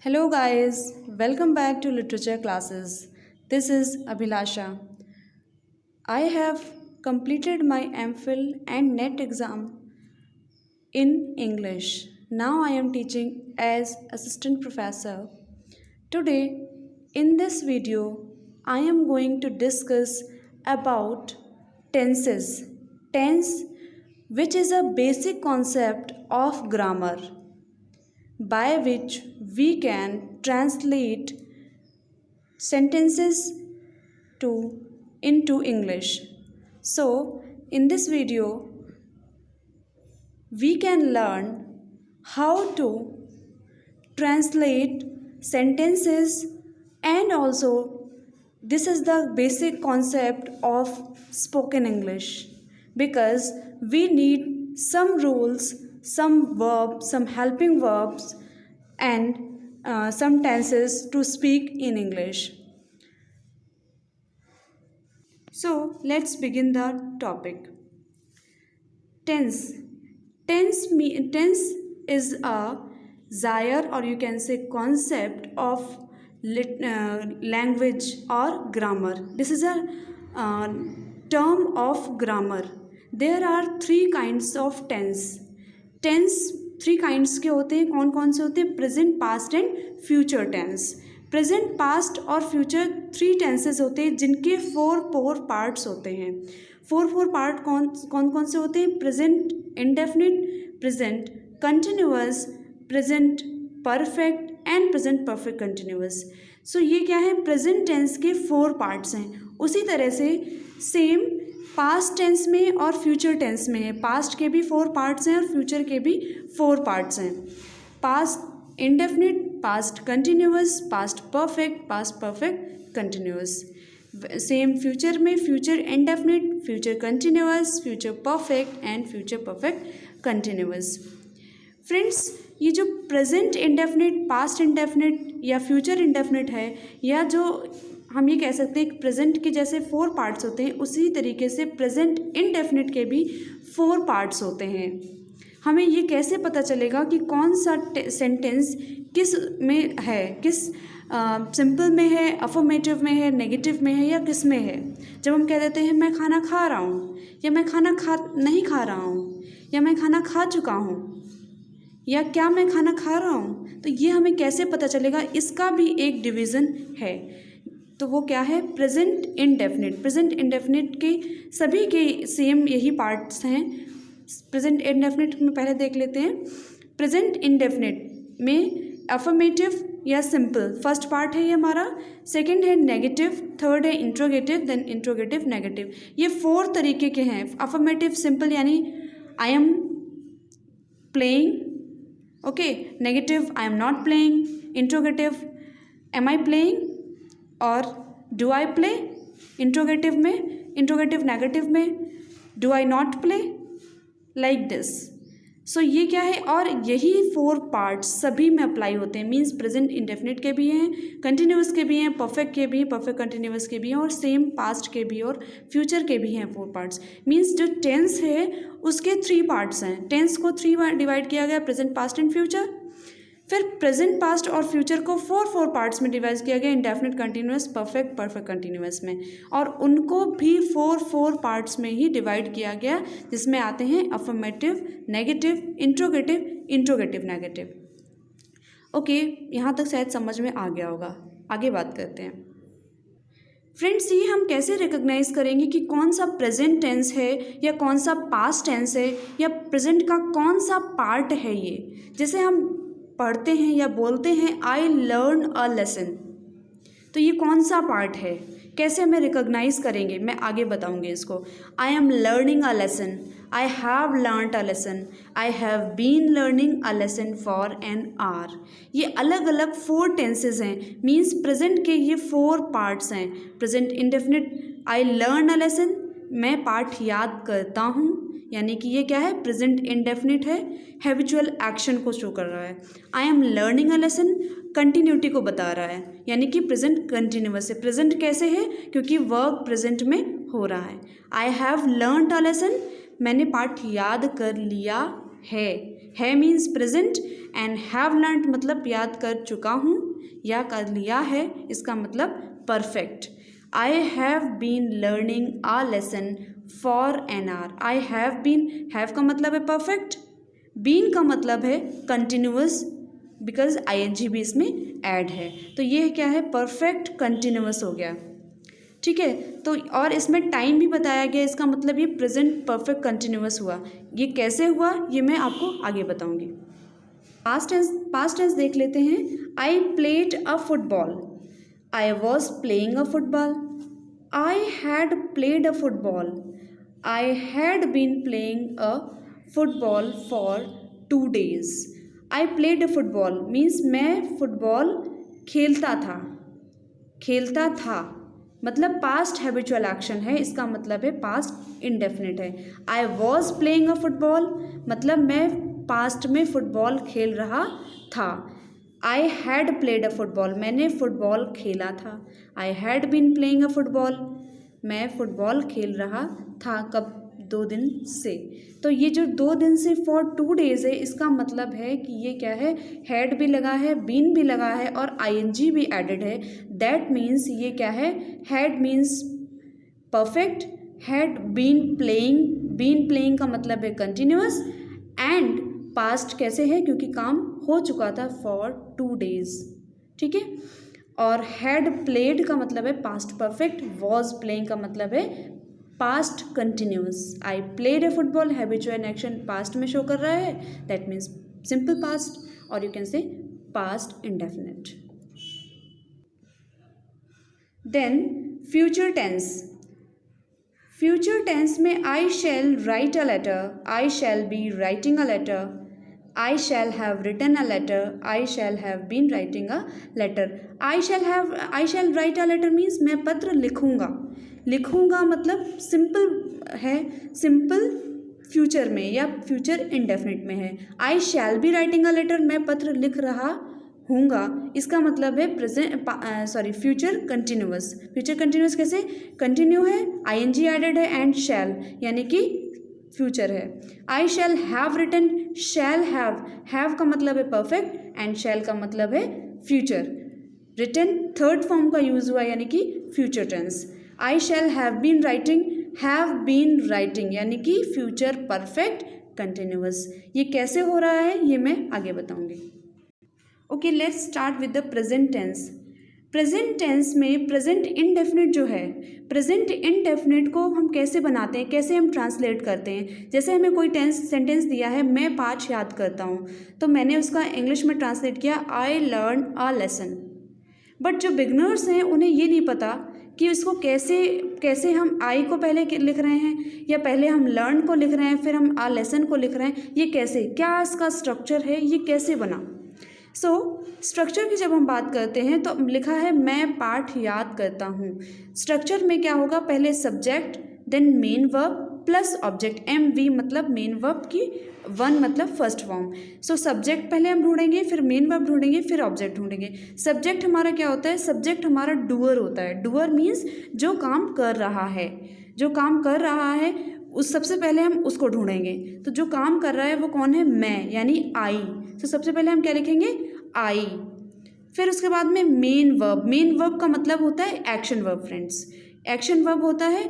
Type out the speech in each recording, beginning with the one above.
Hello, guys. Welcome back to literature classes. This is Abhilasha. I have completed my MPhil and NET exam in English. Now I am teaching as assistant professor. Today, in this video, I am going to discuss about tenses. Tense, which is a basic concept of grammar, by which we can translate sentences to into English. So, in this video, we can learn how to translate sentences, and also this is the basic concept of spoken English, because we need some rules, some verbs, some helping verbs, and some tenses to speak in English. So let's begin the topic. Tense. Tense is a desire, or you can say concept of language or grammar. This is a term of grammar. There are three kinds of tense. Tense three kinds के होते हैं. कौन कौन से होते हैं? Present, past and future tense. Present, past और future three tenses होते हैं जिनके फोर पार्ट्स होते हैं. फोर पार्ट कौन कौन से होते हैं? Present indefinite, present continuous, present perfect and present perfect continuous. So ये क्या है? प्रेजेंट टेंस के फोर पार्ट्स हैं. उसी तरह से सेम पास्ट टेंस में और फ्यूचर टेंस में है. पास्ट के भी फोर पार्ट्स हैं और फ्यूचर के भी फोर पार्ट्स हैं. Past indefinite, past continuous, past perfect continuous. Same future में future indefinite, future continuous, future perfect and future perfect continuous. Friends, ये जो प्रेजेंट इंडेफिनिट, पास्ट इंडेफिनिट या फ्यूचर इंडेफिनिट है, या जो हम ये कह सकते हैं प्रेजेंट के जैसे फोर पार्ट्स होते हैं, उसी तरीके से प्रेजेंट इंडेफिनिट के भी फोर पार्ट्स होते हैं. हमें ये कैसे पता चलेगा कि कौन सा सेंटेंस किस में है, किस सिंपल में है, अफर्मेटिव में है, नेगेटिव में है, या किस में है? जब हम कह देते हैं मैं खाना खा रहा हूँ, या मैं खाना नहीं खा रहा हूँ, या मैं खाना खा चुका हूँ, या क्या मैं खाना खा रहा हूँ, तो ये हमें कैसे पता चलेगा? इसका भी एक डिवीज़न है. तो वो क्या है? Present indefinite. प्रेजेंट इंडेफिनिट के सभी के सेम यही पार्ट्स हैं. प्रेजेंट इंडेफिनिट में पहले देख लेते हैं. प्रेजेंट इंडेफिनिट में अफर्मेटिव या सिंपल फर्स्ट पार्ट है ये हमारा. सेकंड है नेगेटिव, थर्ड है इंट्रोगेटिव, देन इंट्रोगेटिव, नेगेटिव. ये फोर तरीके के हैं. अफर्मेटिव सिंपल यानी I am playing, okay. Negative I am not playing. Interrogative am I playing और do I play. Interrogative negative में do I not play, like this. So ये क्या है? और यही फोर पार्ट्स सभी में अप्लाई होते हैं. मीन्स प्रेजेंट इंडेफिनिट के भी हैं, कंटिन्यूअस के भी हैं, परफेक्ट के भी हैं, परफेक्ट कंटिन्यूअस के भी हैं, और सेम पास्ट के भी और फ्यूचर के भी हैं फोर पार्ट्स. मीन्स जो टेंस है उसके थ्री पार्ट्स हैं. टेंस को थ्री डिवाइड किया गया, प्रेजेंट, पास्ट एंड फ्यूचर. फिर प्रेजेंट, पास्ट और फ्यूचर को फोर पार्ट्स में डिवाइड किया गया, इंडेफिनिट, कंटिन्यूअस, परफेक्ट कंटिन्यूअस में. और उनको भी फोर पार्ट्स में ही डिवाइड किया गया, जिसमें आते हैं affirmative, negative, interrogative, negative. Okay, यहाँ तक शायद समझ में आ गया होगा. आगे बात करते हैं. फ्रेंड्स, ये हम कैसे रिकॉग्नाइज करेंगे कि कौन सा प्रेजेंट टेंस है या कौन सा पास्ट टेंस है, या प्रेजेंट का कौन सा पार्ट है? ये जैसे हम पढ़ते हैं या बोलते हैं आई लर्न अ लेसन, तो ये कौन सा पार्ट है? कैसे हमें रिकॉग्नाइज करेंगे? मैं आगे बताऊंगी इसको. I am learning a lesson, I have learned a lesson, I have been learning a lesson for an hour. ये अलग अलग फोर टेंसेज हैं. मीन्स प्रेजेंट के ये फोर पार्ट्स हैं. Present indefinite I learn a lesson, मैं पाठ याद करता हूँ, यानी कि ये क्या है? प्रेजेंट इंडेफिनिट है, हैबिचुअल एक्शन को शो कर रहा है. आई am learning a lesson continuity को बता रहा है, यानी कि प्रेजेंट कंटिन्यूअस है. प्रेजेंट कैसे है? क्योंकि वर्क प्रेजेंट में हो रहा है. आई हैव लर्नड अ लेसन, मैंने पाठ याद कर लिया है means present, and have learned मतलब याद कर चुका हूँ या कर लिया है, इसका मतलब perfect. I have been learning a lesson for an hour. I have been, have का मतलब है परफेक्ट, बीन का मतलब है कंटिन्यूअस, बिकॉज ing भी इसमें ऐड है, तो ये क्या है, परफेक्ट कंटिन्यूअस हो गया। ठीक है, तो और इसमें टाइम भी बताया गया, इसका मतलब ये प्रेजेंट परफेक्ट कंटिन्यूअस हुआ। ये कैसे हुआ ये मैं आपको आगे बताऊंगी। पास्ट टेंस देख लेते हैं। I played a football, I was playing a football, I had played a football, I had been playing a football for 2 days। I played a football means मैं फुटबॉल खेलता था मतलब पास्ट हैबिचुअल एक्शन है, इसका मतलब है past indefinite है। I was playing a football मतलब मैं पास्ट में फुटबॉल खेल रहा था। I had played a football मैंने फुटबॉल खेला था। I had been playing a football मैं फुटबॉल खेल रहा था। कब, 2 दिन से। तो ये जो 2 दिन से फॉर 2 days है, इसका मतलब है कि ये क्या है, हैड भी लगा है, बीन भी लगा है और ing भी एडेड है। दैट मीन्स ये क्या है, had means perfect, had been playing का मतलब है कंटिन्यूअस, एंड पास्ट कैसे है क्योंकि काम हो चुका था फॉर 2 days। ठीक है, और हैड प्लेड का मतलब है पास्ट परफेक्ट, वॉज प्लेइंग का मतलब है past continuous. I played a football habitual action past में शो कर रहा है, दैट मीन्स सिंपल पास्ट, और you can say past indefinite. Then future tense में I shall write a letter, I shall be writing a letter, I shall have written a letter, I shall have been writing a letter. I shall write a letter means मैं पत्र लिखूंगा मतलब simple है, simple future में या future indefinite में है। I shall be writing a letter मैं पत्र लिख रहा हूँगा, इसका मतलब है फ्यूचर कंटिन्यूअस कैसे, कंटिन्यू है, ing एडेड है एंड शैल यानी कि फ्यूचर है। I shall have written, shall have का मतलब है परफेक्ट एंड शैल का मतलब है फ्यूचर। रिटन थर्ड फॉर्म का यूज हुआ यानी कि future tense. I shall have been writing यानी कि फ्यूचर परफेक्ट कंटिन्यूअस। ये कैसे हो रहा है ये मैं आगे बताऊंगी। Okay, let's start with the present tense. Present tense में प्रेजेंट इनडेफिनिट जो है, प्रेजेंट इनडेफिनिट को हम कैसे बनाते हैं, कैसे हम ट्रांसलेट करते हैं। जैसे हमें कोई सेंटेंस दिया है, मैं पाठ याद करता हूँ, तो मैंने उसका इंग्लिश में ट्रांसलेट किया आई लर्न अ लेसन। बट जो बिगनर्स हैं उन्हें ये नहीं पता कि इसको कैसे हम आई को पहले लिख रहे हैं या पहले हम लर्न को लिख रहे हैं फिर हम आ लेसन को लिख रहे हैं, ये कैसे, क्या इसका स्ट्रक्चर है, ये कैसे बना। स्ट्रक्चर की जब हम बात करते हैं तो लिखा है मैं पाठ याद करता हूँ। स्ट्रक्चर में क्या होगा, पहले subject then main verb plus object, MV मतलब मेन वर्ब की 1 मतलब फर्स्ट फॉर्म। सब्जेक्ट पहले हम ढूंढेंगे, फिर मेन वर्ब ढूंढेंगे, फिर ऑब्जेक्ट ढूंढेंगे। सब्जेक्ट हमारा क्या होता है, सब्जेक्ट हमारा डूअर होता है। डूअर मीन्स जो काम कर रहा है, उस सबसे पहले हम उसको ढूंढेंगे। तो जो काम कर रहा है वो कौन है, मैं यानी आई। सबसे पहले हम क्या लिखेंगे, आई। फिर उसके बाद में मेन वर्ब का मतलब होता है action verb friends, action verb होता है।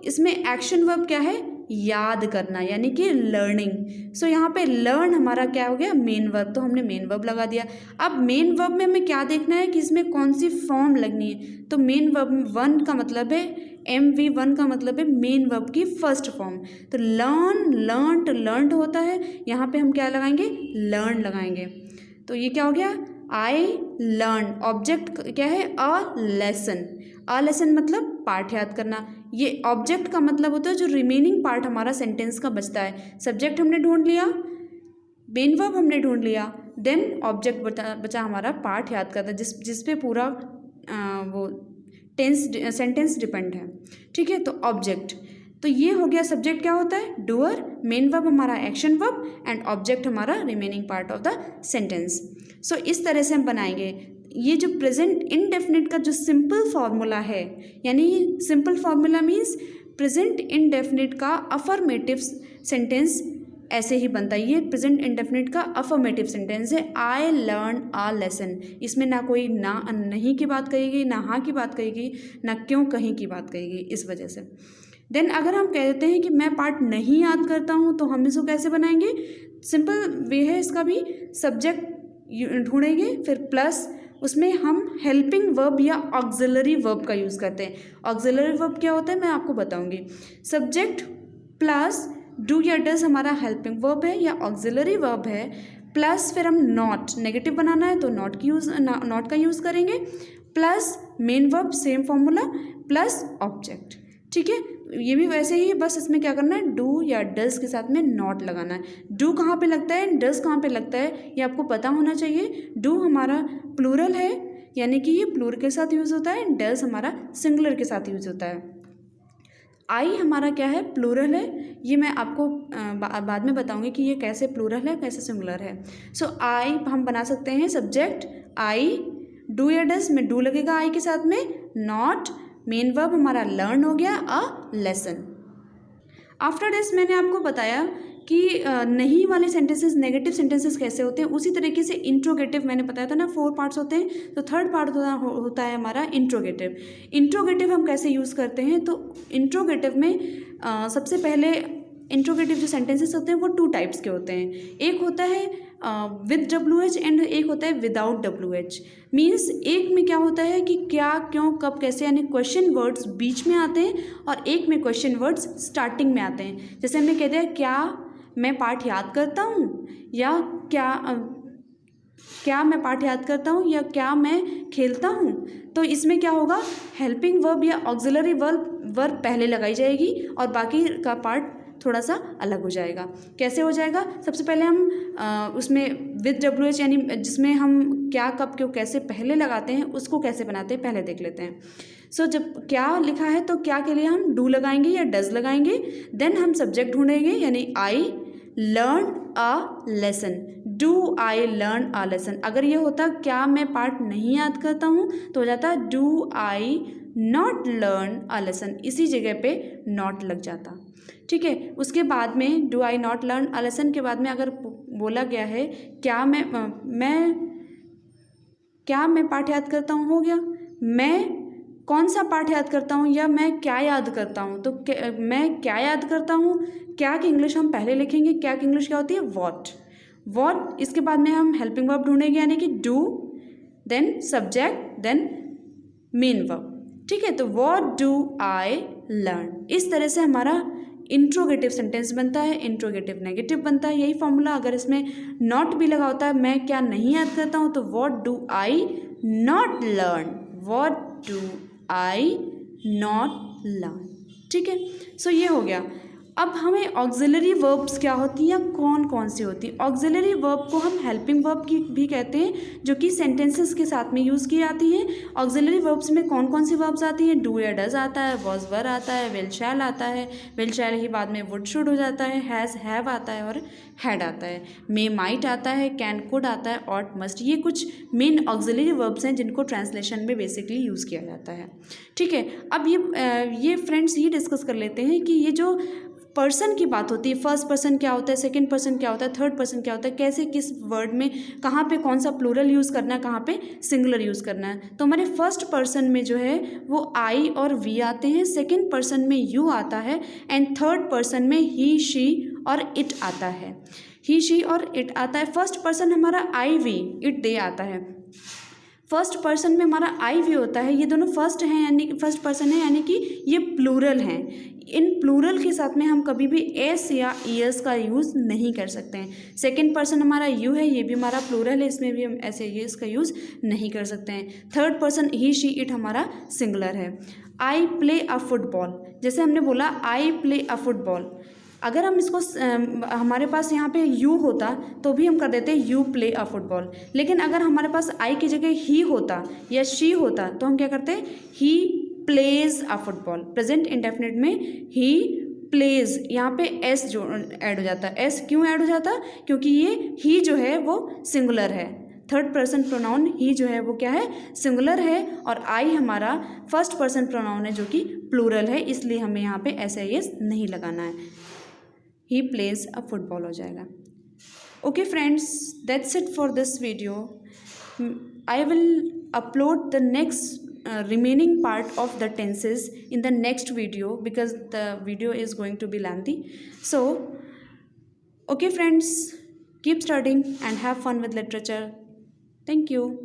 इसमें एक्शन वर्ब क्या है, याद करना यानी कि लर्निंग। यहाँ पे लर्न हमारा क्या हो गया, मेन वर्ब, तो हमने मेन वर्ब लगा दिया। अब मेन वर्ब में हमें क्या देखना है कि इसमें कौन सी फॉर्म लगनी है, तो मेन वर्ब 1 का मतलब है MV1 का मतलब है मेन वर्ब की फर्स्ट फॉर्म। तो लर्न्ड होता है, यहाँ पे हम क्या लगाएंगे, लर्न लगाएंगे। तो ये क्या हो गया, आई लर्न। ऑब्जेक्ट क्या है, अ लेसन मतलब पार्ट याद करना। ये ऑब्जेक्ट का मतलब होता है जो रिमेनिंग पार्ट हमारा सेंटेंस का बचता है। सब्जेक्ट हमने ढूंढ लिया, मेन वर्ब हमने ढूंढ लिया, देन ऑब्जेक्ट बचा हमारा पार्ट याद करता है जिस पे पूरा वो सेंटेंस डिपेंड है। ठीक है, तो ऑब्जेक्ट, तो ये हो गया सब्जेक्ट क्या होता है, डूअर, मेन वर्ब हमारा एक्शन वर्ब एंड ऑब्जेक्ट हमारा remaining part of the sentence. इस तरह से हम बनाएंगे। ये जो प्रेजेंट इनडेफिनिट का जो सिंपल फार्मूला है, यानी simple formula means present indefinite का अफर्मेटिव सेंटेंस ऐसे ही बनता है। ये प्रेजेंट इंडेफिनिट का अफर्मेटिव सेंटेंस है। आई लर्न अ लेसन। इसमें ना कोई ना नहीं की बात कही गई, ना हाँ की बात कही गई, ना क्यों कहीं की बात कही गई, इस वजह से। देन अगर हम कहते हैं कि मैं पार्ट नहीं याद करता हूँ, तो हम इसको कैसे बनाएंगे? सिंपल वे है इसका भी, सब्जेक्ट ढूंढेंगे, फिर प्लस उसमें हम हेल्पिंग वर्ब या ऑक्सिलरी वर्ब का यूज़ करते हैं। ऑक्सिलरी वर्ब क्या होता है मैं आपको बताऊंगी। सब्जेक्ट प्लस डू या डज हमारा हेल्पिंग वर्ब है या ऑक्सिलरी वर्ब है, प्लस फिर हम नॉट, नेगेटिव बनाना है तो नॉट का यूज़ करेंगे, plus main verb same formula, plus object. ठीक है, ये भी वैसे ही है, बस इसमें क्या करना है, डू या डज के साथ में नॉट लगाना है। डू कहाँ पे लगता है, डज कहाँ पे लगता है, ये आपको पता होना चाहिए। डू हमारा प्लूरल है, यानी कि ये प्लूरल के साथ यूज़ होता है, डज हमारा सिंगुलर के साथ यूज़ होता है। आई हमारा क्या है, प्लूरल है। ये मैं आपको बाद में बताऊंगी कि ये कैसे प्लूरल है, कैसे सिंगुलर है। सो आई हम बना सकते हैं सब्जेक्ट आई, डू या डज में डू लगेगा आई के साथ में, नॉट, मेन वर्ब हमारा लर्न हो गया अ लेसन। आफ्टर दिस मैंने आपको बताया कि नहीं वाले सेंटेंसेस, नेगेटिव सेंटेंसेस कैसे होते हैं। उसी तरीके से इंट्रोगेटिव मैंने बताया था ना, 4 पार्ट्स होते हैं, तो थर्ड पार्ट होता है हमारा इंट्रोगेटिव। इंट्रोगेटिव हम कैसे यूज़ करते हैं, तो इंट्रोगेटिव में सबसे पहले इंट्रोगेटिव जो सेंटेंसेस होते हैं वो 2 टाइप्स के होते हैं। एक होता है विद WH एंड एक होता है विदाउट WH। मीन्स एक में क्या होता है कि क्या, क्यों, कब, कैसे, यानी क्वेश्चन वर्ड्स बीच में आते हैं, और एक में क्वेश्चन वर्ड्स स्टार्टिंग में आते हैं। जैसे हमने कह दिया क्या मैं पाठ याद करता हूँ, या क्या मैं पाठ याद करता हूँ, या क्या मैं खेलता हूँ, तो इसमें क्या होगा, हेल्पिंग वर्ब या ऑक्सिलरी वर्ब पहले लगाई जाएगी और बाकी का पार्ट थोड़ा सा अलग हो जाएगा। कैसे हो जाएगा, सबसे पहले हम उसमें विद WH यानी जिसमें हम क्या, कब, क्यों, कैसे पहले लगाते हैं, उसको कैसे बनाते हैं पहले देख लेते हैं। सो जब क्या लिखा है तो क्या के लिए हम डू लगाएंगे या डज लगाएंगे। देन हम सब्जेक्ट ढूंढेंगे, यानी आई learn a lesson, do I learn a lesson. अगर ये होता क्या मैं पाठ नहीं याद करता हूँ, तो हो जाता do I not learn a lesson, इसी जगह पे नॉट लग जाता। ठीक है, उसके बाद में do I not learn a lesson के बाद में अगर बोला गया है क्या मैं पाठ याद करता हूँ, हो गया। मैं कौन सा पाठ याद करता हूँ या मैं क्या याद करता हूँ, तो मैं क्या याद करता हूँ, क्या की इंग्लिश हम पहले लिखेंगे। क्या की इंग्लिश क्या होती है, वॉट। इसके बाद में हम हेल्पिंग वर्ब ढूंढेंगे, यानी कि do, then subject, then main verb. ठीक है, तो व्हाट डू आई लर्न, इस तरह से हमारा इंट्रोगेटिव सेंटेंस बनता है, इंट्रोगेटिव नेगेटिव बनता है। यही फॉर्मूला अगर इसमें नॉट भी लगा होता है, मैं क्या नहीं याद करता हूँ, तो what do I not learn, what do I not learn. ठीक है, सो ये हो गया। अब हमें ऑक्सिलरी वर्ब्स क्या होती हैं, कौन कौन सी होती हैं। ऑक्सिलरी वर्ब को हम हेल्पिंग वर्ब की भी कहते हैं, जो कि सेंटेंसेस के साथ में यूज़ की जाती है। ऑक्सिलरी वर्ब्स में कौन कौन सी वर्ब्स आती हैं, डू या डज आता है, वॉज वर आता है, विल शैल आता है, विल शैल ही बाद में वुड शुड हो जाता है, हैज़ हैव आता है और हैड आता है, मे माइट आता है, कैन कुड आता है, ऑट मस्ट। ये कुछ मेन ऑक्सिलरी वर्ब्स हैं जिनको ट्रांसलेशन में बेसिकली यूज़ किया जाता है। ठीक है, अब ये फ्रेंड्स ये डिस्कस कर लेते हैं कि ये जो पर्सन की बात होती है, फर्स्ट पर्सन क्या होता है, सेकंड पर्सन क्या होता है, थर्ड पर्सन क्या होता है, कैसे किस वर्ड में कहाँ पे कौन सा प्लूरल यूज़ करना है, कहाँ पे सिंगुलर यूज़ करना है। तो हमारे फर्स्ट पर्सन में जो है वो आई और वी आते हैं, सेकंड पर्सन में यू आता है, एंड थर्ड पर्सन में ही, शी और इट आता है। ही, शी और इट आता है। फर्स्ट पर्सन हमारा आई, वी, इट, दे आता है। फर्स्ट पर्सन में हमारा आई, वी होता है, ये दोनों फर्स्ट हैं, यानी फर्स्ट पर्सन है, यानी कि ये प्लूरल हैं। इन प्लूरल के साथ में हम कभी भी एस या ईएस का यूज़ नहीं कर सकते हैं। सेकंड पर्सन हमारा यू है, ये भी हमारा प्लूरल है, इसमें भी हम ऐसे ईएस का यूज़ नहीं कर सकते हैं। Third person he, she, it हमारा सिंगुलर है। आई प्ले अ फुटबॉल, जैसे हमने बोला आई प्ले अ फुटबॉल, अगर हम इसको हमारे पास यहाँ पे यू होता तो भी हम कर देते यू प्ले अ फुटबॉल, लेकिन अगर हमारे पास आई की जगह ही होता या शी होता तो हम क्या करते, he plays a football. Present indefinite में ही प्लेज, यहाँ पे एस जो ऐड हो जाता है। एस क्यों ऐड हो जाता, क्योंकि ये ही जो है वो सिंगुलर है। थर्ड पर्सन प्रोनाउन ही जो है वो क्या है, सिंगुलर है, और आई हमारा फर्स्ट पर्सन प्रोनाउन है जो कि प्लूरल है, इसलिए हमें यहाँ पे एस नहीं लगाना है। ही प्लेज अ फुटबॉल हो जाएगा। Okay friends, that's it for this video. I will upload the next remaining part of the tenses in the next video because the video is going to be lengthy. So, okay friends, keep studying and have fun with literature. Thank you.